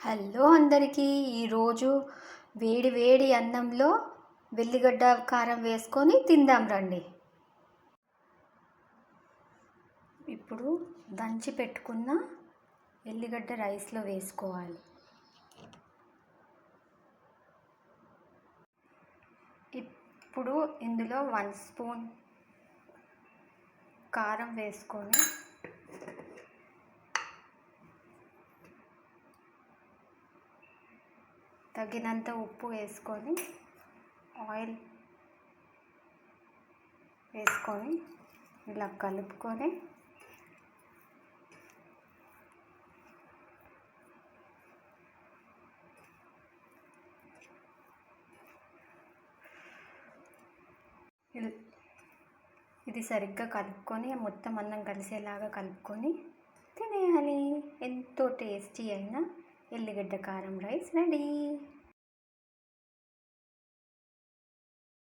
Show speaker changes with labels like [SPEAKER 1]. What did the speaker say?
[SPEAKER 1] Hello అందరికీ. ఈరోజు వేడి వేడి అన్నంలో వెల్లిగడ్డ కారం వేసుకొని తిందాం రండి. ఇప్పుడు దంచి పెట్టుకున్న ఎల్లిగడ్డ రైస్లో వేసుకోవాలి. ఇప్పుడు ఇందులో 1 స్పూన్ కారం వేసుకొని తగినంత ఉప్పు వేసుకొని ఆయిల్ వేసుకొని ఇలా కలుపుకొని ఇది సరిగ్గా కలుపుకొని మొత్తం అన్నం కలిసేలాగా కలుపుకొని తినేయాలి. ఎంతో టేస్టీ అయిన ఎల్లిగడ్డ కారం రైస్ రెడీ.